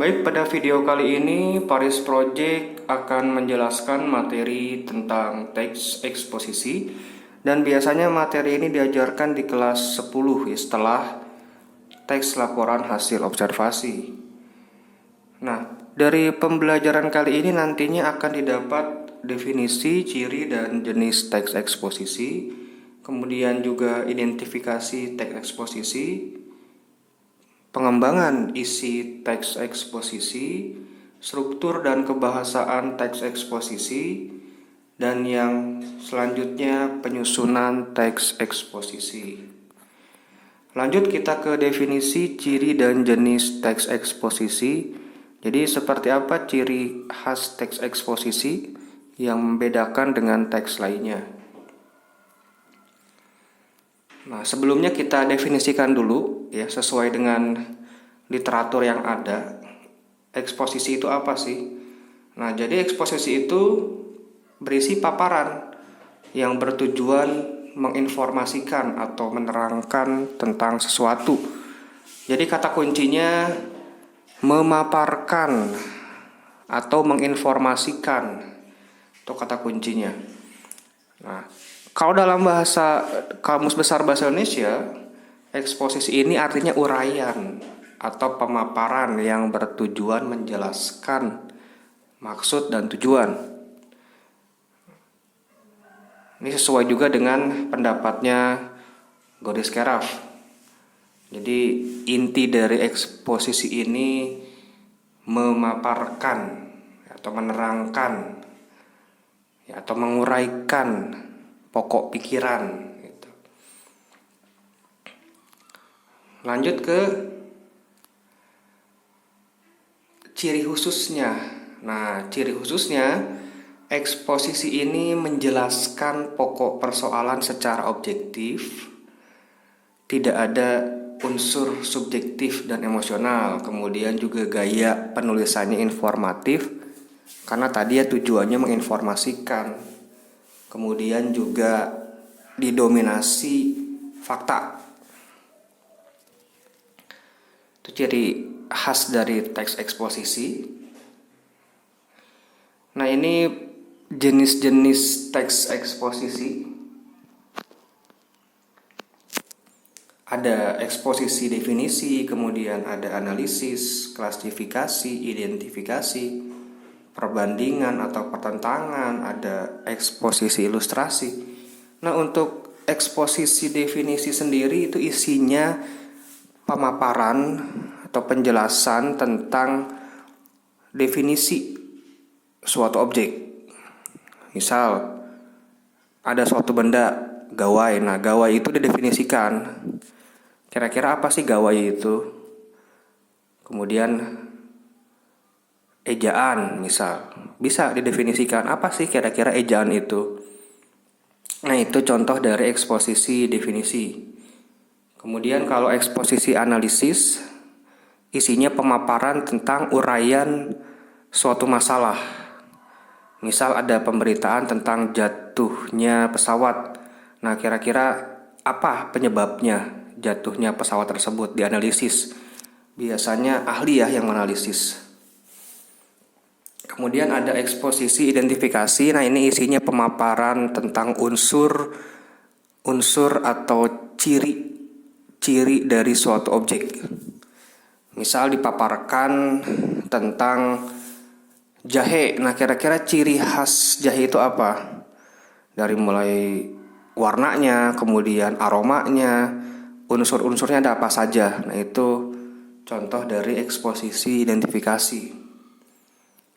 Baik, pada video kali ini Paris Project akan menjelaskan materi tentang teks eksposisi, dan biasanya materi ini diajarkan di kelas 10 ya, setelah teks laporan hasil observasi. Nah, dari pembelajaran kali ini nantinya akan didapat definisi, ciri, dan jenis teks eksposisi, kemudian juga identifikasi teks eksposisi, pengembangan isi teks eksposisi, struktur dan kebahasaan teks eksposisi, dan yang selanjutnya penyusunan teks eksposisi. Lanjut kita ke definisi, ciri, dan jenis teks eksposisi. Jadi seperti apa ciri khas teks eksposisi yang membedakan dengan teks lainnya? Nah, sebelumnya kita definisikan dulu ya, sesuai dengan literatur yang ada. Eksposisi itu apa sih? Nah, jadi eksposisi itu berisi paparan yang bertujuan menginformasikan atau menerangkan tentang sesuatu. Jadi kata kuncinya memaparkan atau menginformasikan. Itu kata kuncinya. Nah, kalau dalam bahasa Kamus Besar Bahasa Indonesia, eksposisi ini artinya uraian atau pemaparan yang bertujuan menjelaskan maksud dan tujuan. Ini sesuai juga dengan pendapatnya Godes Keraf. Jadi inti dari eksposisi ini memaparkan atau menerangkan atau menguraikan pokok pikiran gitu. Lanjut ke ciri khususnya. Nah, ciri khususnya eksposisi ini menjelaskan pokok persoalan secara objektif, tidak ada unsur subjektif dan emosional, kemudian juga gaya penulisannya informatif karena tadi ya tujuannya menginformasikan. Kemudian juga didominasi fakta. Itu ciri khas dari teks eksposisi. Nah, ini jenis-jenis teks eksposisi. Ada eksposisi definisi, kemudian ada analisis, klasifikasi, identifikasi, perbandingan atau pertentangan, ada eksposisi ilustrasi. Nah, untuk eksposisi definisi sendiri itu isinya pemaparan atau penjelasan tentang definisi suatu objek. Misal ada suatu benda, gawai. Nah, gawai itu didefinisikan. Kira-kira apa sih gawai itu? Kemudian ejaan misal, bisa didefinisikan apa sih kira-kira ejaan itu. Nah, itu contoh dari eksposisi definisi. Kemudian kalau eksposisi analisis, isinya pemaparan tentang uraian suatu masalah. Misal ada pemberitaan tentang jatuhnya pesawat. Nah, kira-kira apa penyebabnya jatuhnya pesawat tersebut, dianalisis. Biasanya ahli ya yang menganalisis. Kemudian ada eksposisi identifikasi. Nah, ini isinya pemaparan tentang unsur atau ciri dari suatu objek. Misal dipaparkan tentang jahe. Nah, kira-kira ciri khas jahe itu apa? Dari mulai warnanya, kemudian aromanya, unsur-unsurnya ada apa saja. Nah, itu contoh dari eksposisi identifikasi.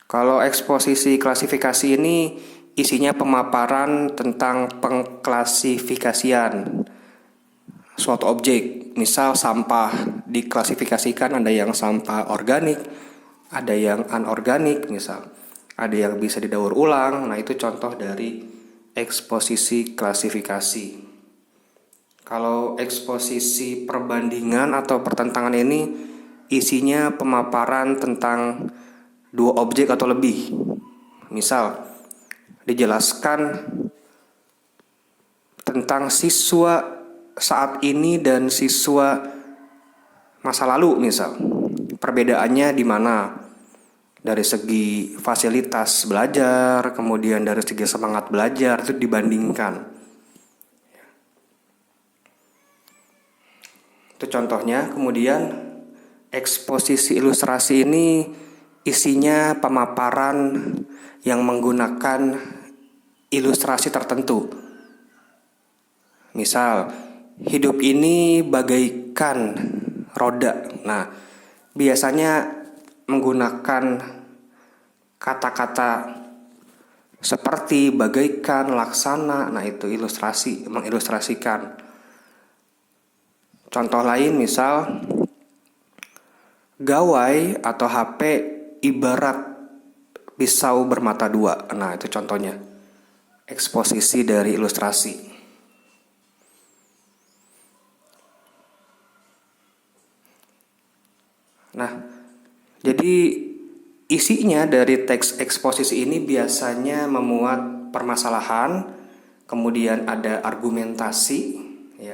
Kalau eksposisi klasifikasi ini isinya pemaparan tentang pengklasifikasian suatu objek. Misal sampah diklasifikasikan, ada yang sampah organik, ada yang anorganik misal. Ada yang bisa didaur ulang. Nah, itu contoh dari eksposisi klasifikasi. Kalau eksposisi perbandingan atau pertentangan ini isinya pemaparan tentang dua objek atau lebih. Misal dijelaskan tentang siswa saat ini dan siswa masa lalu misal. perbedaannya di mana? Dari segi fasilitas belajar, kemudian dari segi semangat belajar itu dibandingkan. Itu contohnya. Kemudian eksposisi ilustrasi ini isinya pemaparan yang menggunakan ilustrasi tertentu. Misal, hidup ini bagaikan roda. Nah, biasanya menggunakan kata-kata seperti, bagaikan, laksana. Nah, itu ilustrasi, mengilustrasikan. Contoh lain misal, gawai atau HP ibarat pisau bermata dua. Nah, itu contohnya. Eksposisi dari ilustrasi. Nah, jadi isinya dari teks eksposisi ini biasanya memuat permasalahan, kemudian ada argumentasi, ya,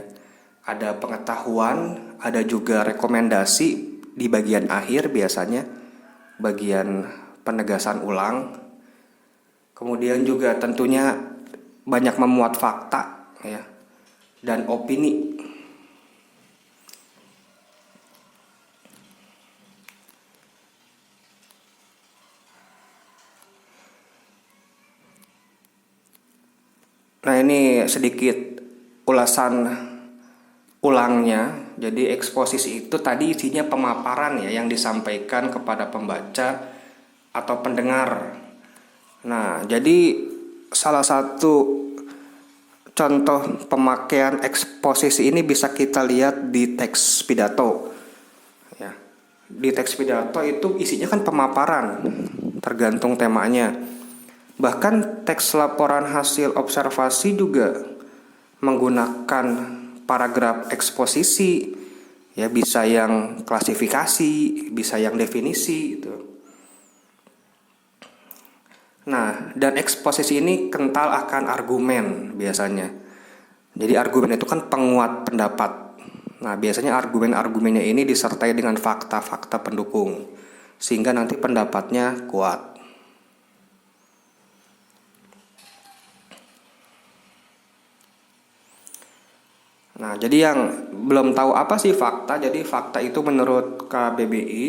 ada pengetahuan, ada juga rekomendasi di bagian akhir biasanya, bagian penegasan ulang. Kemudian juga tentunya banyak memuat fakta, ya, dan opini. Nah, ini sedikit ulasan ulangnya. Jadi eksposisi itu tadi isinya pemaparan ya yang disampaikan kepada pembaca atau pendengar. Nah, jadi salah satu contoh pemakaian eksposisi ini bisa kita lihat di teks pidato. Ya. Di teks pidato itu isinya kan pemaparan, tergantung temanya. Bahkan teks laporan hasil observasi juga menggunakan paragraf eksposisi, ya, bisa yang klasifikasi, bisa yang definisi gitu. Nah, dan eksposisi ini kental akan argumen biasanya. Jadi argumen itu kan penguat pendapat. Nah, biasanya argumen-argumennya ini disertai dengan fakta-fakta pendukung, sehingga nanti pendapatnya kuat. Nah, jadi yang belum tahu apa sih fakta, jadi fakta itu menurut KBBI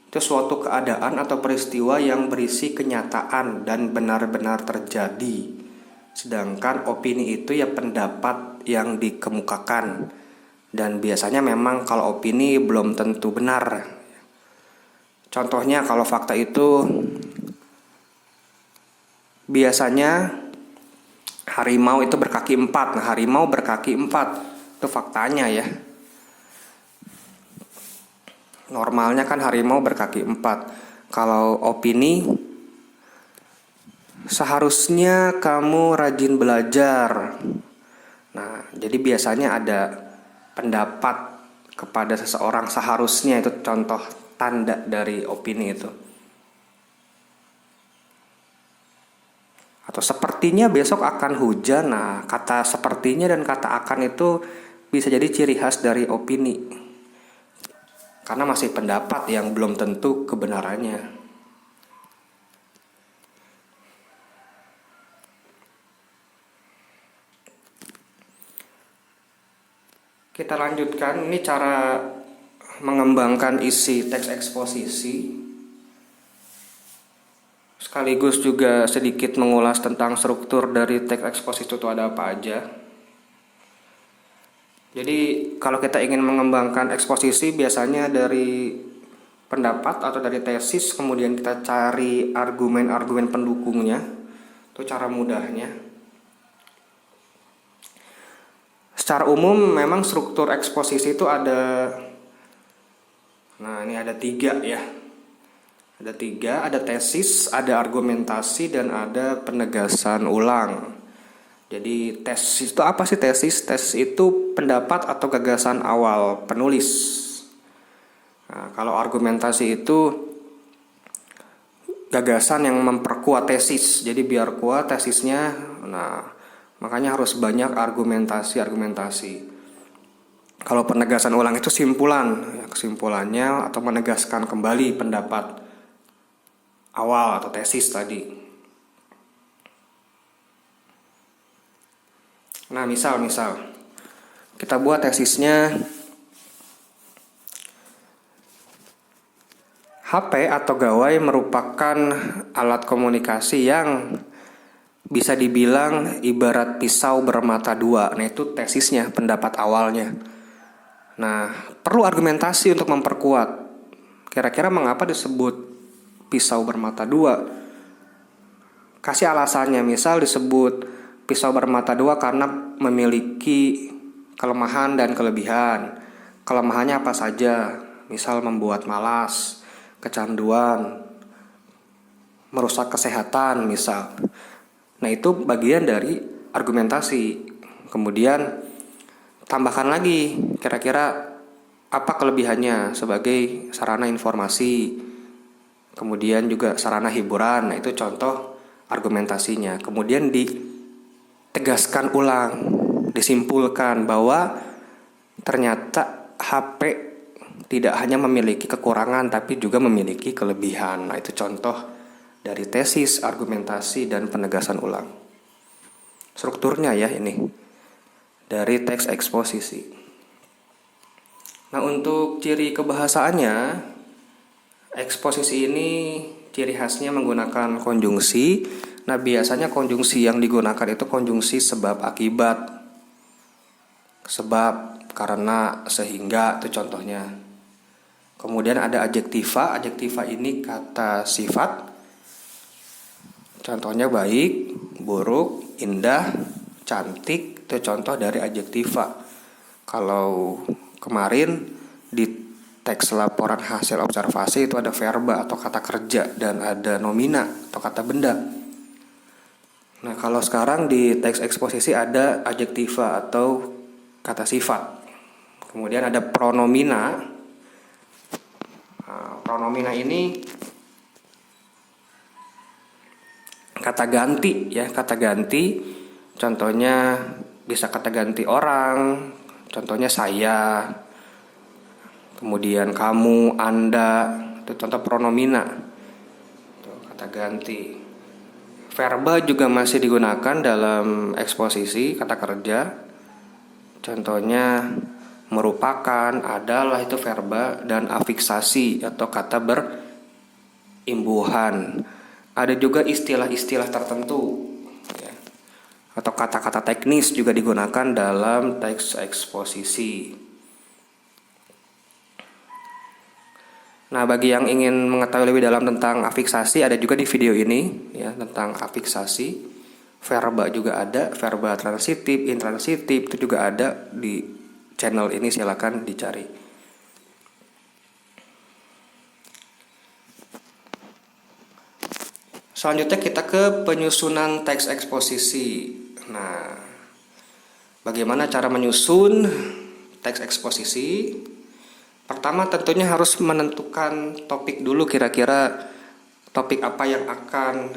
itu suatu keadaan atau peristiwa yang berisi kenyataan dan benar-benar terjadi. Sedangkan opini itu ya pendapat yang dikemukakan. Dan biasanya memang kalau opini belum tentu benar. Contohnya kalau fakta itu biasanya harimau itu berkaki 4. Nah, harimau berkaki 4 itu faktanya ya. Normalnya kan harimau berkaki 4. Kalau opini, seharusnya kamu rajin belajar. Nah, jadi biasanya ada pendapat kepada seseorang, seharusnya itu contoh tanda dari opini itu. Atau sepertinya besok akan hujan. Nah, kata sepertinya dan kata akan itu bisa jadi ciri khas dari opini. Karena masih pendapat yang belum tentu kebenarannya. Kita lanjutkan, ini cara mengembangkan isi teks eksposisi. Sekaligus juga sedikit mengulas tentang struktur dari teks eksposisi itu ada apa aja. Jadi kalau kita ingin mengembangkan eksposisi biasanya dari pendapat atau dari tesis, kemudian kita cari argumen-argumen pendukungnya. Itu cara mudahnya. Secara umum memang struktur eksposisi itu ada, nah ini ada 3 ya. Ada 3, ada tesis, ada argumentasi, dan ada penegasan ulang. Jadi tesis itu apa sih tesis? Tesis itu pendapat atau gagasan awal penulis. Nah, kalau argumentasi itu gagasan yang memperkuat tesis. Jadi biar kuat tesisnya, nah makanya harus banyak argumentasi. Kalau penegasan ulang itu simpulan, ya, kesimpulannya atau menegaskan kembali pendapat awal atau tesis tadi. Nah, misal kita buat tesisnya HP atau gawai merupakan alat komunikasi yang bisa dibilang ibarat pisau bermata dua. Nah, itu tesisnya, pendapat awalnya. Nah, perlu argumentasi untuk memperkuat. Kira-kira mengapa disebut pisau bermata dua? Kasih alasannya, misal disebut pisau bermata dua karena memiliki kelemahan dan kelebihan. Kelemahannya apa saja? Misal membuat malas, kecanduan, merusak kesehatan misal. Nah, itu bagian dari argumentasi. Kemudian tambahkan lagi kira-kira apa kelebihannya sebagai sarana informasi. Kemudian juga sarana hiburan. Nah, itu contoh argumentasinya. Kemudian ditegaskan ulang, disimpulkan bahwa ternyata HP tidak hanya memiliki kekurangan tapi juga memiliki kelebihan. Nah, itu contoh dari tesis, argumentasi, dan penegasan ulang. Strukturnya ya ini dari teks eksposisi. Nah, untuk ciri kebahasaannya, eksposisi ini ciri khasnya menggunakan konjungsi. Nah, biasanya konjungsi yang digunakan itu konjungsi sebab akibat. Sebab, karena, sehingga, itu contohnya. Kemudian ada adjektiva. Adjektiva ini kata sifat. Contohnya baik, buruk, indah, cantik, itu contoh dari adjektiva. Kalau kemarin di teks laporan hasil observasi itu ada verba atau kata kerja dan ada nomina atau kata benda. Nah, kalau sekarang di teks eksposisi ada adjektiva atau kata sifat. Kemudian ada pronomina. Nah, pronomina ini kata ganti ya, kata ganti. Contohnya bisa kata ganti orang, contohnya saya. Kemudian kamu, Anda, itu contoh pronomina. Itu kata ganti. Verba juga masih digunakan dalam eksposisi kata kerja. Contohnya merupakan, adalah, itu verba, dan afiksasi atau kata berimbuhan. Ada juga istilah-istilah tertentu ya, atau kata-kata teknis juga digunakan dalam teks eksposisi. Nah, bagi yang ingin mengetahui lebih dalam tentang afiksasi, ada juga di video ini ya, tentang afiksasi. Verba juga ada, verba transitif, intransitif, itu juga ada di channel ini, silakan dicari. Selanjutnya kita ke penyusunan teks eksposisi. Nah, bagaimana cara menyusun teks eksposisi? Pertama tentunya harus menentukan topik dulu, kira-kira topik apa yang akan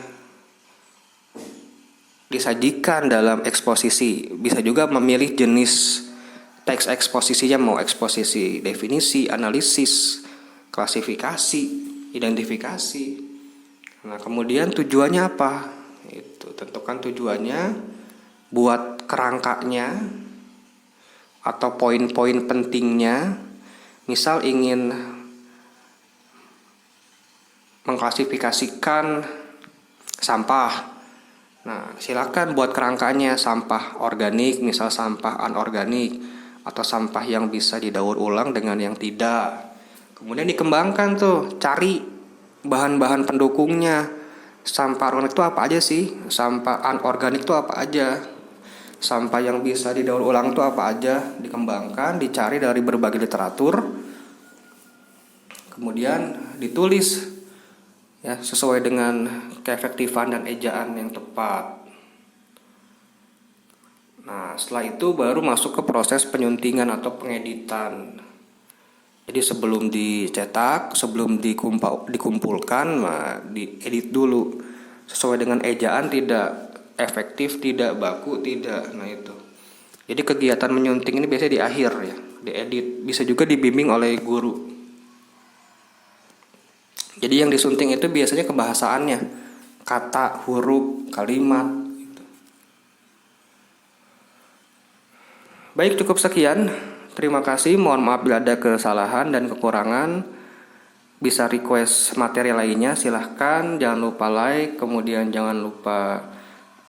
disajikan dalam eksposisi. Bisa juga memilih jenis teks eksposisinya, mau eksposisi definisi, analisis, klasifikasi, identifikasi. Nah, kemudian tujuannya apa? Itu tentukan tujuannya, buat kerangkanya atau poin-poin pentingnya. Misal ingin mengklasifikasikan sampah. Nah, silakan buat kerangkanya, sampah organik, misal sampah anorganik, atau sampah yang bisa didaur ulang dengan yang tidak. Kemudian dikembangkan tuh, cari bahan-bahan pendukungnya. Sampah organik itu apa aja sih? Sampah anorganik itu apa aja? Sampah yang bisa didaur ulang itu apa aja? Dikembangkan, dicari dari berbagai literatur. Kemudian ditulis ya, sesuai dengan keefektifan dan ejaan yang tepat. Nah, setelah itu baru masuk ke proses penyuntingan atau pengeditan. Jadi sebelum dicetak, sebelum dikumpulkan, diedit dulu sesuai dengan ejaan, tidak efektif, tidak baku, tidak. Nah, itu. Jadi kegiatan menyunting ini biasanya di akhir ya, di diedit, bisa juga dibimbing oleh guru. Jadi yang disunting itu biasanya kebahasaannya, kata, huruf, kalimat. Baik, cukup sekian. Terima kasih. Mohon maaf bila ada kesalahan dan kekurangan. Bisa request materi lainnya, silahkan. Jangan lupa like, kemudian jangan lupa